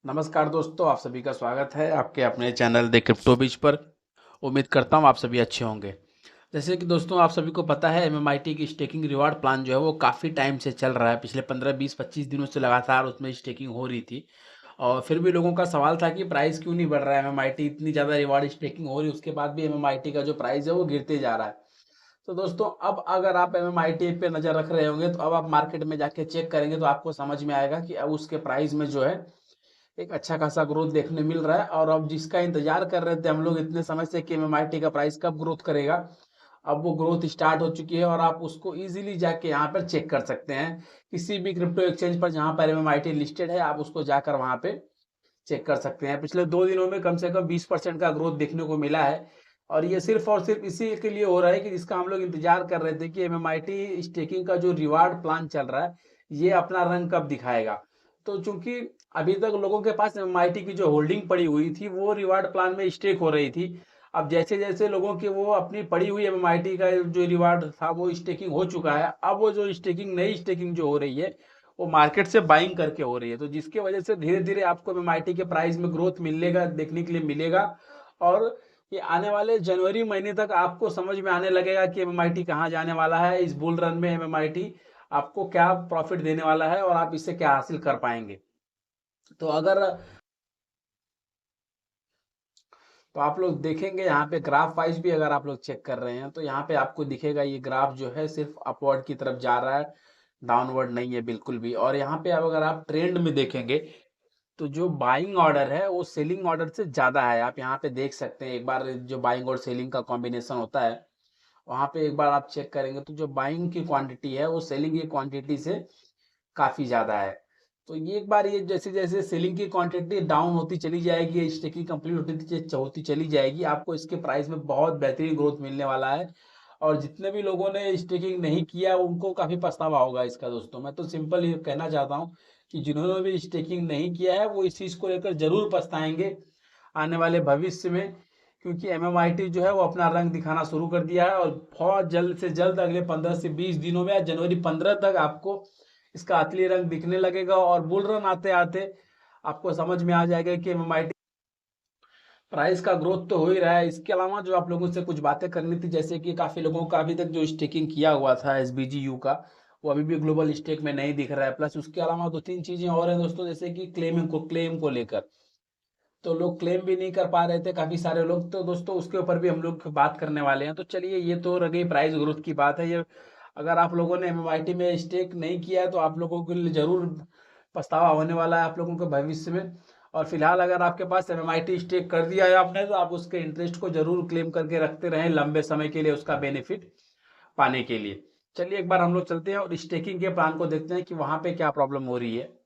नमस्कार दोस्तों, आप सभी का स्वागत है आपके अपने चैनल द क्रिप्टो बीच पर। उम्मीद करता हूँ आप सभी अच्छे होंगे। जैसे कि दोस्तों आप सभी को पता है एमएमआईटी की स्टेकिंग रिवार्ड प्लान जो है वो काफ़ी टाइम से चल रहा है। पिछले 15 20 25 दिनों से लगातार उसमें स्टेकिंग हो रही थी और फिर भी लोगों का सवाल था कि प्राइस क्यों नहीं बढ़ रहा है। एमएमआईटी इतनी ज़्यादा रिवार्ड स्टेकिंग हो रही है, उसके बाद भी एमएमआईटी का जो प्राइस है वो गिरते जा रहा है। तो दोस्तों अब अगर आप एमएमआईटी पे नज़र रख रहे होंगे तो अब आप मार्केट में जाके चेक करेंगे तो आपको समझ में आएगा कि अब उसके प्राइस में जो है एक अच्छा खासा ग्रोथ देखने मिल रहा है। और अब जिसका इंतजार कर रहे थे हम लोग इतने समय से कि एमएमआईटी का प्राइस कब ग्रोथ करेगा, अब वो ग्रोथ स्टार्ट हो चुकी है और आप उसको इजीली जाके यहाँ पर चेक कर सकते हैं। किसी भी क्रिप्टो एक्सचेंज पर जहाँ पर एमएमआईटी लिस्टेड है आप उसको जाकर वहाँ पे चेक कर सकते हैं। पिछले 2 दिनों में कम से कम 20% का ग्रोथ देखने को मिला है और ये सिर्फ और सिर्फ इसी के लिए हो रहा है कि जिसका हम लोग इंतजार कर रहे थे कि एमएमआईटी स्टेकिंग का जो रिवार्ड प्लान चल रहा है ये अपना रंग कब दिखाएगा। तो चूंकि अभी तक लोगों के पास एमआईटी की जो होल्डिंग पड़ी हुई थी वो रिवार्ड प्लान में स्टेक हो रही थी। अब जैसे जैसे लोगों की वो अपनी पड़ी हुई एमआईटी का जो रिवार्ड था वो स्टेकिंग हो चुका है, अब वो जो स्टेकिंग नई स्टेकिंग जो हो रही है वो मार्केट से बाइंग करके हो रही है। तो जिसकी वजह से धीरे धीरे आपको एमआईटी के प्राइस में ग्रोथ मिलेगा, देखने के लिए मिलेगा। और ये आने वाले जनवरी महीने तक आपको समझ में आने लगेगा कि एमएमआईटी कहाँ जाने वाला है। इस बुल रन में एमएमआईटी आपको क्या प्रॉफिट देने वाला है और आप इससे क्या हासिल कर पाएंगे। तो अगर तो आप लोग देखेंगे यहाँ पे ग्राफ वाइज भी अगर आप लोग चेक कर रहे हैं तो यहाँ पे आपको दिखेगा ये ग्राफ जो है सिर्फ अपवर्ड की तरफ जा रहा है, डाउनवर्ड नहीं है बिल्कुल भी। और यहाँ पे अब अगर आप ट्रेंड में देखेंगे तो जो बाइंग ऑर्डर है वो सेलिंग ऑर्डर से ज्यादा है। आप यहाँ पे देख सकते हैं, एक बार जो बाइंग और सेलिंग का कॉम्बिनेशन होता है वहां पे एक बार आप चेक करेंगे तो जो बाइंग की क्वांटिटी है वो सेलिंग की क्वांटिटी से काफी ज्यादा है। तो ये एक बार ये जैसे जैसे सेलिंग की क्वांटिटी डाउन होती चली जाएगी, स्टेकिंग कंप्लीट होती चली जाएगी, आपको इसके प्राइस में बहुत बेहतरीन ग्रोथ मिलने वाला है। और जितने भी लोगों ने स्टेकिंग नहीं किया उनको काफी पछतावा होगा इसका। दोस्तों मैं तो सिंपल ये कहना चाहता हूँ कि जिन्होंने भी स्टेकिंग नहीं किया है वो इस चीज को लेकर जरूर पछताएंगे आने वाले भविष्य में। क्योंकि एमएमआईटी जो है वो अपना रंग दिखाना शुरू कर दिया है और बहुत जल्द से जल्द अगले 15 से 20 दिनों में या जनवरी 15 तक आपको इसका असली रंग दिखने लगेगा। और बुल रन आते आते आपको समझ में आ जाएगा कि एमएमआईटी प्राइस का ग्रोथ तो हो ही रहा है। इसके अलावा जो आप लोगों से कुछ बातें करनी थी, जैसे कि काफी लोगों का अभी तक जो स्टेकिंग किया हुआ था एसबीजीयू का वो अभी भी ग्लोबल स्टेक में नहीं दिख रहा है। प्लस उसके अलावा 2 3 चीजें और हैं दोस्तों, जैसे कि क्लेम को लेकर तो लोग क्लेम भी नहीं कर पा रहे थे काफी सारे लोग। तो दोस्तों उसके ऊपर भी हम लोग बात करने वाले हैं। तो चलिए, ये तो रह गई प्राइस ग्रोथ की बात है। ये अगर आप लोगों ने एमएमआईटी में स्टेक नहीं किया है तो आप लोगों के लिए जरूर पछतावा होने वाला है आप लोगों के भविष्य में। और फिलहाल अगर आपके पास एमएमआईटी स्टेक कर दिया है आपने तो आप उसके इंटरेस्ट को जरूर क्लेम करके रखते रहें लंबे समय के लिए उसका बेनिफिट पाने के लिए। चलिए एक बार हम लोग चलते हैं और स्टेकिंग के प्लान को देखते हैं कि वहां पे क्या प्रॉब्लम हो रही है।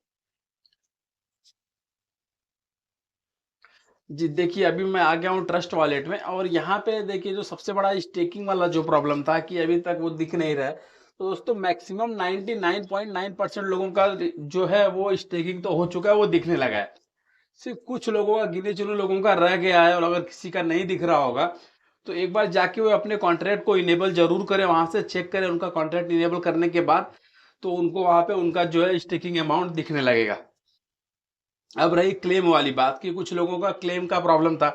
जी देखिए, अभी मैं आ गया हूँ ट्रस्ट वॉलेट में और यहाँ पे देखिए जो सबसे बड़ा स्टेकिंग वाला जो प्रॉब्लम था कि अभी तक वो दिख नहीं रहा है। तो दोस्तों मैक्सिमम 99.9% लोगों का जो है वो स्टेकिंग तो हो चुका है, वो दिखने लगा है। सिर्फ कुछ लोगों का, गिने चुने लोगों का रह गया है। और अगर किसी का नहीं दिख रहा होगा तो एक बार जाके वो अपने कॉन्ट्रैक्ट को इनेबल जरूर करें, वहां से चेक करें उनका कॉन्ट्रैक्ट इनेबल करने के बाद तो उनको वहां पे उनका जो है स्टेकिंग अमाउंट दिखने लगेगा। अब रही क्लेम वाली बात कि कुछ लोगों का क्लेम का प्रॉब्लम था।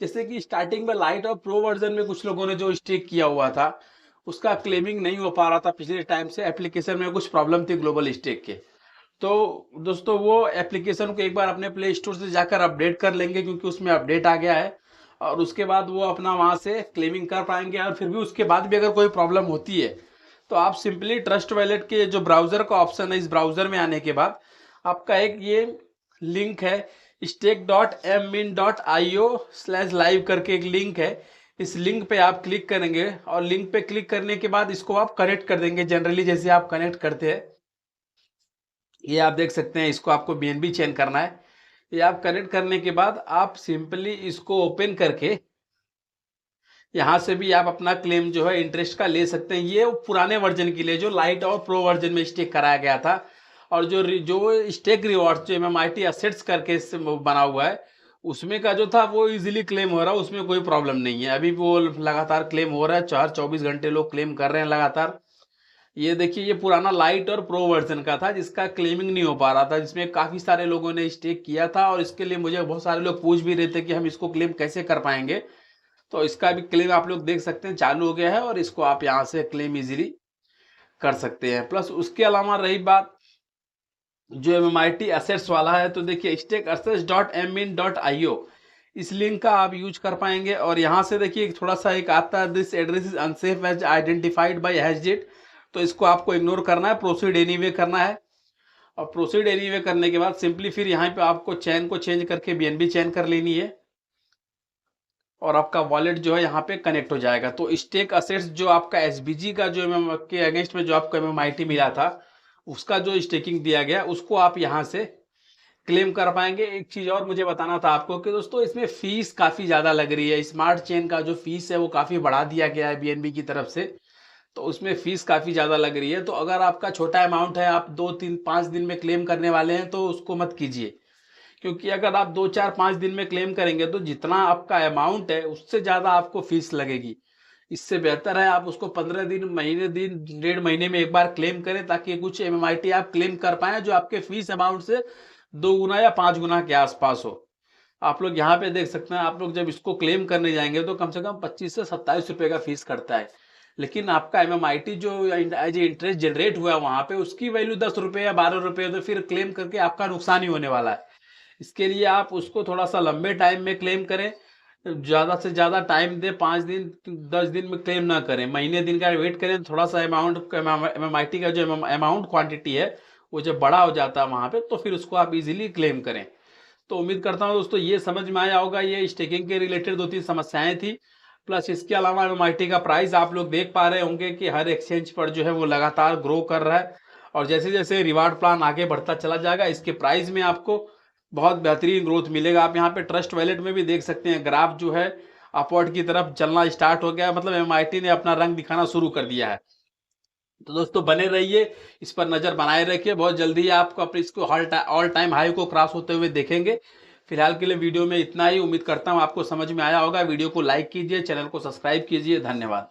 जैसे कि स्टार्टिंग में लाइट और प्रो वर्जन में कुछ लोगों ने जो स्टेक किया हुआ था उसका क्लेमिंग नहीं हो पा रहा था पिछले टाइम से। एप्लीकेशन में कुछ प्रॉब्लम थी ग्लोबल स्टेक के। तो दोस्तों वो एप्लीकेशन को एक बार अपने प्ले स्टोर से जाकर अपडेट कर लेंगे क्योंकि उसमें अपडेट आ गया है। और उसके बाद वो अपना वहां से क्लेमिंग कर पाएंगे। और फिर भी उसके बाद भी अगर कोई प्रॉब्लम होती है तो आप सिंपली ट्रस्ट वैलेट के जो ब्राउजर का ऑप्शन है, इस ब्राउजर में आने के बाद आपका एक ये लिंक है stake.mmin.io/live करके एक लिंक है। इस लिंक पे आप क्लिक करेंगे और लिंक पे क्लिक करने के बाद इसको आप कनेक्ट कर देंगे जनरली जैसे आप कनेक्ट करते हैं। ये आप देख सकते हैं, इसको आपको बीएनबी चेन करना है। ये आप कनेक्ट करने के बाद आप सिंपली इसको ओपन करके यहाँ से भी आप अपना क्लेम जो है इंटरेस्ट का ले सकते हैं। ये पुराने वर्जन के लिए जो लाइट और प्रो वर्जन में स्टेक कराया गया था। और जो स्टेक रिवॉर्ड जो एमएमआईटी असेट्स करके बना हुआ है उसमें का जो था वो इजीली क्लेम हो रहा है, उसमें कोई प्रॉब्लम नहीं है। अभी वो लगातार क्लेम हो रहा है, 4 24 घंटे लोग क्लेम कर रहे हैं लगातार। ये देखिए, ये पुराना लाइट और प्रो वर्जन का था जिसका क्लेमिंग नहीं हो पा रहा था, जिसमें काफ़ी सारे लोगों ने स्टेक किया था और इसके लिए मुझे बहुत सारे लोग पूछ भी रहे थे कि हम इसको क्लेम कैसे कर पाएंगे। तो इसका भी क्लेम आप लोग देख सकते हैं चालू हो गया है और इसको आप यहाँ से क्लेम इजीली कर सकते हैं। प्लस उसके अलावा रही बात जो MMIT एसेट्स वाला है, तो देखिए stakeassets.min.io इस लिंक का आप यूज कर पाएंगे। और यहाँ से देखिए थोड़ा सा एक आता है, this address is unsafe as identified by हैशडेट, तो इसको आपको इग्नोर करना है, प्रोसीड एनीवे करना है। और प्रोसीड एनीवे करने के बाद सिंपली फिर यहाँ पे आपको चेन को चेंज करके BNB चेन कर लेनी है और आपका वॉलेट जो है यहाँ पे कनेक्ट हो जाएगा। तो स्टेक असेट्स जो आपका SBG का जो के अगेंस्ट में जो आपको MMIT मिला था, उसका जो स्टेकिंग दिया गया उसको आप यहाँ से क्लेम कर पाएंगे। एक चीज और मुझे बताना था आपको कि दोस्तों इसमें फीस काफी ज्यादा लग रही है। स्मार्ट चेन का जो फीस है वो काफी बढ़ा दिया गया है BNB की तरफ से, तो उसमें फीस काफी ज्यादा लग रही है। तो अगर आपका छोटा अमाउंट है, आप 2-3-5 दिन में क्लेम करने वाले हैं, तो उसको मत कीजिए, क्योंकि अगर आप 2-4-5 दिन में क्लेम करेंगे तो जितना आपका अमाउंट है उससे ज्यादा आपको फीस लगेगी। इससे बेहतर है आप उसको 15 दिन, महीने दिन, 1.5 महीने में एक बार क्लेम करें, ताकि कुछ MMIT आप क्लेम कर पाए जो आपके फीस अमाउंट से 2 गुना या 5 गुना के आसपास हो। आप लोग यहाँ पे देख सकते हैं, आप लोग जब इसको क्लेम करने जाएंगे तो कम से कम 25 से 27 रुपए का फीस करता है, लेकिन आपका MMIT जो एज इंटरेस्ट जनरेट हुआ वहां पे उसकी वैल्यू 10 रुपए या 12 रुपए, तो फिर क्लेम करके आपका नुकसान ही होने वाला है। इसके लिए आप उसको थोड़ा सा लंबे टाइम में क्लेम करें, ज्यादा से ज्यादा टाइम दे, 5 दिन 10 दिन में क्लेम ना करें, महीने दिन का वेट करें। थोड़ा सा अमाउंट MMIT का जो अमाउंट क्वांटिटी है वो जब बड़ा हो जाता है वहां पे, तो फिर उसको आप इजीली क्लेम करें। तो उम्मीद करता हूँ दोस्तों ये समझ में आया होगा। ये स्टेकिंग के रिलेटेड 2-3 समस्याएं थी। प्लस इसके अलावा MMIT का प्राइस आप लोग देख पा रहे होंगे कि हर एक्सचेंज पर जो है वो लगातार ग्रो कर रहा है, और जैसे जैसे रिवार्ड प्लान आगे बढ़ता चला जाएगा इसके प्राइस में आपको बहुत बेहतरीन ग्रोथ मिलेगा। आप यहाँ पे ट्रस्ट वैलेट में भी देख सकते हैं, ग्राफ जो है अपवर्ड की तरफ चलना स्टार्ट हो गया है, मतलब MMIT ने अपना रंग दिखाना शुरू कर दिया है। तो दोस्तों बने रहिए, इस पर नजर बनाए रखिए, बहुत जल्दी ही आपको अपने इसको ऑल टाइम हाई को क्रॉस होते हुए देखेंगे। फिलहाल के लिए वीडियो में इतना ही। उम्मीद करता हूँ आपको समझ में आया होगा। वीडियो को लाइक कीजिए, चैनल को सब्सक्राइब कीजिए। धन्यवाद।